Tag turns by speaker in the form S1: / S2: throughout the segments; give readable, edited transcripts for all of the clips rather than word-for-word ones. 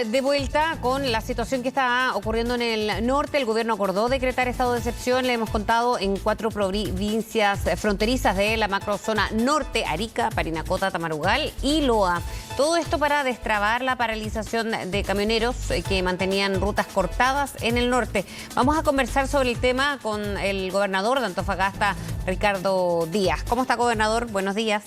S1: De vuelta con la situación que está ocurriendo en el norte, el gobierno acordó decretar estado de excepción, le hemos contado, en 4 provincias fronterizas de la macrozona norte: Arica, Parinacota, Tamarugal y Loa. Todo esto para destrabar la paralización de camioneros que mantenían rutas cortadas en el norte. Vamos a conversar sobre el tema con el gobernador de Antofagasta, Ricardo Díaz. ¿Cómo está, gobernador? Buenos días.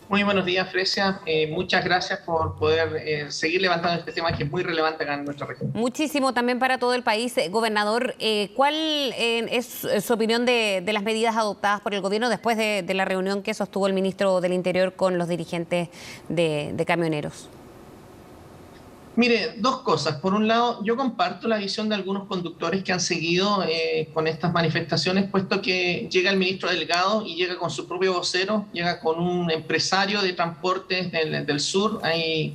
S2: Muy buenos días, Fresia. Muchas gracias por poder seguir levantando este tema que es muy relevante acá en nuestra región.
S1: Muchísimo también para todo el país. Gobernador, ¿cuál es su opinión de las medidas adoptadas por el gobierno después de la reunión que sostuvo el ministro del Interior con los dirigentes de camioneros?
S2: Mire, dos cosas. Por un lado, yo comparto la visión de algunos conductores que han seguido con estas manifestaciones, puesto que llega el ministro Delgado y llega con su propio vocero, llega con un empresario de transportes del sur,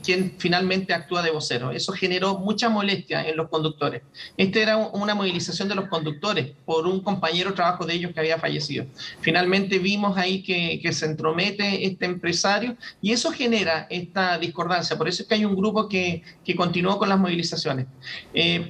S2: quien finalmente actúa de vocero. Eso generó mucha molestia en los conductores. Esta era una movilización de los conductores por un compañero de trabajo de ellos que había fallecido. Finalmente vimos ahí que se entromete este empresario y eso genera esta discordancia. Por eso es que hay un grupo que continuó con las movilizaciones.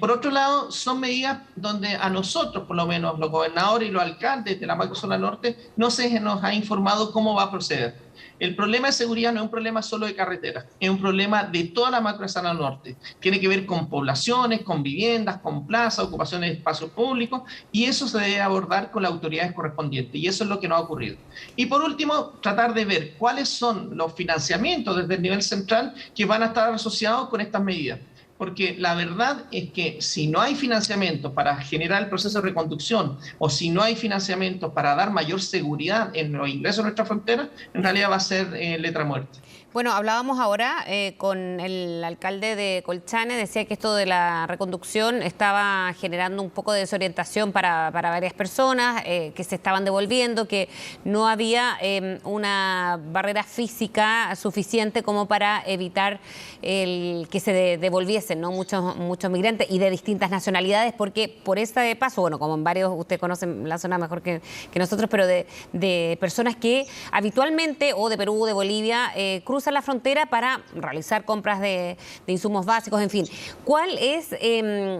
S2: Por otro lado, son medidas donde a nosotros, por lo menos los gobernadores y los alcaldes de la macrozona norte, no se nos ha informado cómo va a proceder. El problema de seguridad no es un problema solo de carreteras, es un problema de toda la macrozona norte. Tiene que ver con poblaciones, con viviendas, con plazas, ocupaciones de espacios públicos, y eso se debe abordar con las autoridades correspondientes, y eso es lo que no ha ocurrido. Y por último, tratar de ver cuáles son los financiamientos desde el nivel central que van a estar asociados con estas medidas. Porque la verdad es que si no hay financiamiento para generar el proceso de reconducción o si no hay financiamiento para dar mayor seguridad en los ingresos a nuestra frontera, en realidad va a ser letra muerta.
S1: Bueno, hablábamos ahora con el alcalde de Colchane, decía que esto de la reconducción estaba generando un poco de desorientación para varias personas, que se estaban devolviendo, que no había una barrera física suficiente como para evitar que se devolviesen, ¿no? Muchos migrantes y de distintas nacionalidades, porque por este paso, bueno, como en varios, usted conoce la zona mejor que nosotros, pero de personas que habitualmente, o de Perú, de Bolivia, cruzan la frontera para realizar compras de insumos básicos, en fin. ¿Cuál es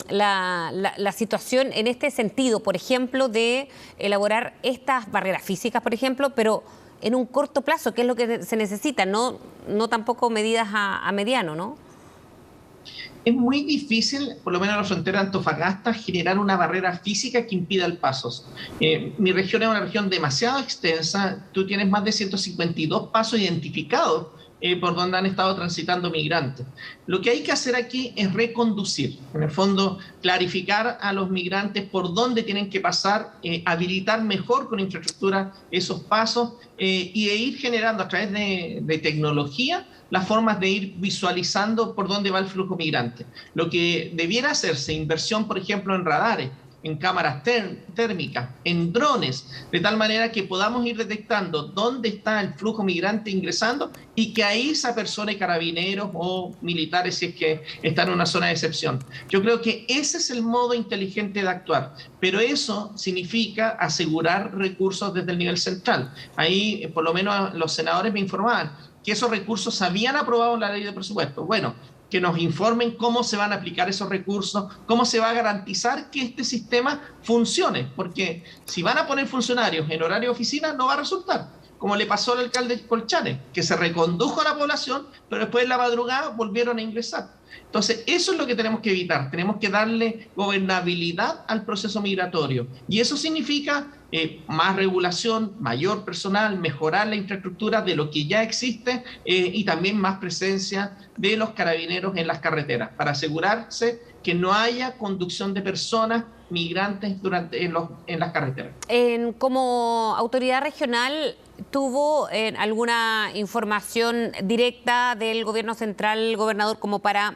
S1: la situación en este sentido, por ejemplo, de elaborar estas barreras físicas, por ejemplo, pero en un corto plazo, que es lo que se necesita, no tampoco medidas a mediano, ¿no?
S2: Es muy difícil, por lo menos en la frontera de Antofagasta, generar una barrera física que impida el paso. Mi región es una región demasiado extensa, tú tienes más de 152 pasos identificados por donde han estado transitando migrantes. Lo que hay que hacer aquí es reconducir, en el fondo clarificar a los migrantes por dónde tienen que pasar, habilitar mejor con infraestructura esos pasos y de ir generando a través de tecnología las formas de ir visualizando por dónde va el flujo migrante. Lo que debiera hacerse, inversión, por ejemplo, en radares, en cámaras térmicas, en drones, de tal manera que podamos ir detectando dónde está el flujo migrante ingresando y que ahí esa persona, carabineros o militares, si es que están en una zona de excepción. Yo creo que ese es el modo inteligente de actuar, pero eso significa asegurar recursos desde el nivel central. Ahí, por lo menos, los senadores me informaban que esos recursos se habían aprobado en la ley de presupuesto. Bueno, que nos informen cómo se van a aplicar esos recursos, cómo se va a garantizar que este sistema funcione, porque si van a poner funcionarios en horario de oficina no va a resultar, como le pasó al alcalde de Colchane, que se recondujo a la población, pero después en la madrugada volvieron a ingresar. Entonces, eso es lo que tenemos que evitar. Tenemos que darle gobernabilidad al proceso migratorio. Y eso significa más regulación, mayor personal, mejorar la infraestructura de lo que ya existe y también más presencia de los carabineros en las carreteras para asegurarse que no haya conducción de personas migrantes en las carreteras.
S1: Como autoridad regional, ¿tuvo alguna información directa del gobierno central, gobernador, como para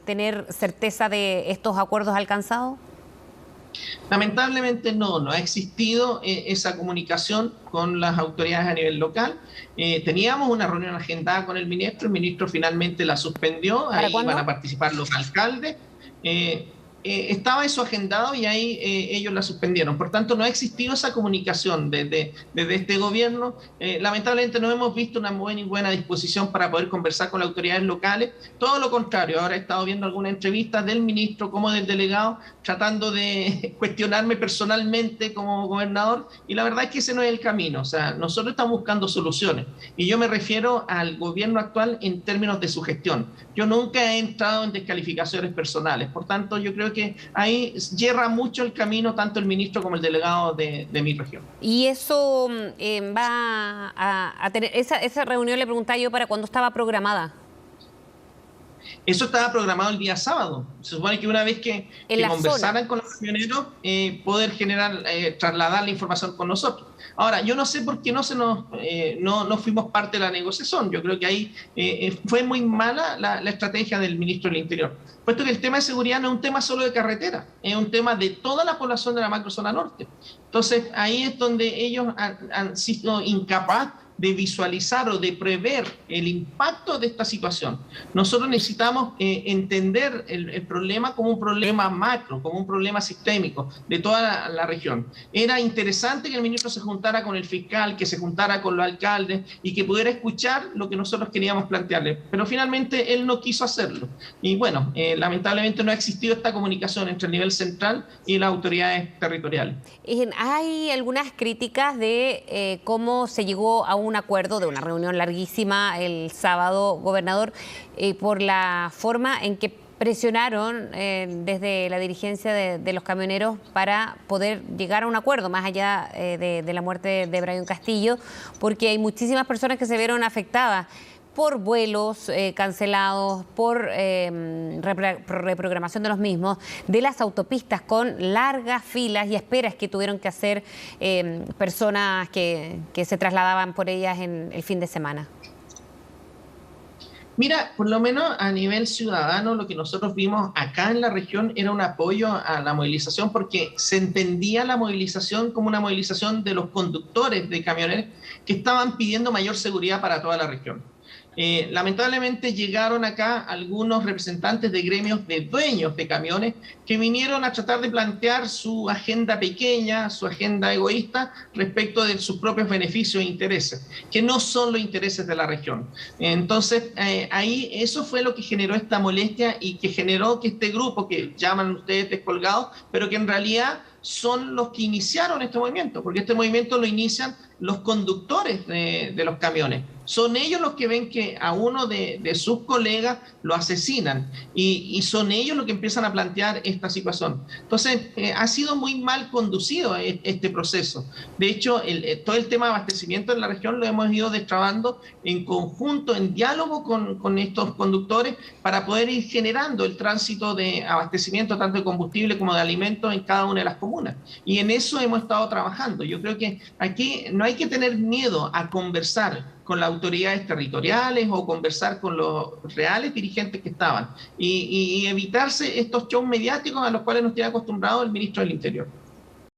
S1: tener certeza de estos acuerdos alcanzados?
S2: Lamentablemente no ha existido esa comunicación con las autoridades a nivel local. Teníamos una reunión agendada con el ministro finalmente la suspendió, ahí van a participar los alcaldes. estaba eso agendado y ahí ellos la suspendieron. Por tanto, no ha existido esa comunicación desde este gobierno. Lamentablemente no hemos visto una buena disposición para poder conversar con las autoridades locales. Todo lo contrario, ahora he estado viendo algunas entrevistas del ministro como del delegado tratando de cuestionarme personalmente como gobernador, y la verdad es que ese no es el camino. O sea, nosotros estamos buscando soluciones y yo me refiero al gobierno actual en términos de su gestión. Yo nunca he entrado en descalificaciones personales, por tanto yo creo que ahí yerra mucho el camino tanto el ministro como el delegado de mi región.
S1: Y eso va a tener, esa reunión le preguntaba yo para cuándo estaba programada.
S2: Eso estaba programado el día sábado. Se supone que una vez que conversaran con los camioneros, poder trasladar la información con nosotros. Ahora, yo no sé por qué no fuimos parte de la negociación. Yo creo que ahí fue muy mala la estrategia del ministro del Interior, puesto que el tema de seguridad no es un tema solo de carretera, es un tema de toda la población de la macrozona norte. Entonces, ahí es donde ellos han sido incapaces de visualizar o de prever el impacto de esta situación. Nosotros necesitamos entender el problema como un problema macro, como un problema sistémico de toda la región. Era interesante que el ministro se juntara con el fiscal, que se juntara con los alcaldes y que pudiera escuchar lo que nosotros queríamos plantearle, pero finalmente él no quiso hacerlo. Y bueno, lamentablemente no ha existido esta comunicación entre el nivel central y las autoridades territoriales.
S1: Hay algunas críticas de cómo se llegó a un acuerdo de una reunión larguísima el sábado, gobernador, por la forma en que presionaron desde la dirigencia de los camioneros para poder llegar a un acuerdo, más allá de la muerte de Brian Castillo, porque hay muchísimas personas que se vieron afectadas por vuelos cancelados, por reprogramación de los mismos, de las autopistas con largas filas y esperas que tuvieron que hacer personas que se trasladaban por ellas en el fin de semana.
S2: Mira, por lo menos a nivel ciudadano, lo que nosotros vimos acá en la región era un apoyo a la movilización, porque se entendía la movilización como una movilización de los conductores de camiones que estaban pidiendo mayor seguridad para toda la región. Lamentablemente llegaron acá algunos representantes de gremios de dueños de camiones que vinieron a tratar de plantear su agenda pequeña, su agenda egoísta respecto de sus propios beneficios e intereses, que no son los intereses de la región. Entonces, ahí eso fue lo que generó esta molestia y que generó que este grupo, que llaman ustedes descolgados, pero que en realidad son los que iniciaron este movimiento, porque este movimiento lo inician los conductores de los camiones. Son ellos los que ven que a uno de sus colegas lo asesinan y son ellos los que empiezan a plantear esta situación. Entonces, ha sido muy mal conducido este proceso. De hecho, todo el tema de abastecimiento en la región lo hemos ido destrabando en conjunto, en diálogo con estos conductores para poder ir generando el tránsito de abastecimiento tanto de combustible como de alimentos en cada una de las comunas. Y en eso hemos estado trabajando. Yo creo que aquí no hay que tener miedo a conversar con las autoridades territoriales o conversar con los reales dirigentes que estaban y evitarse estos shows mediáticos a los cuales nos tiene acostumbrado el ministro del Interior.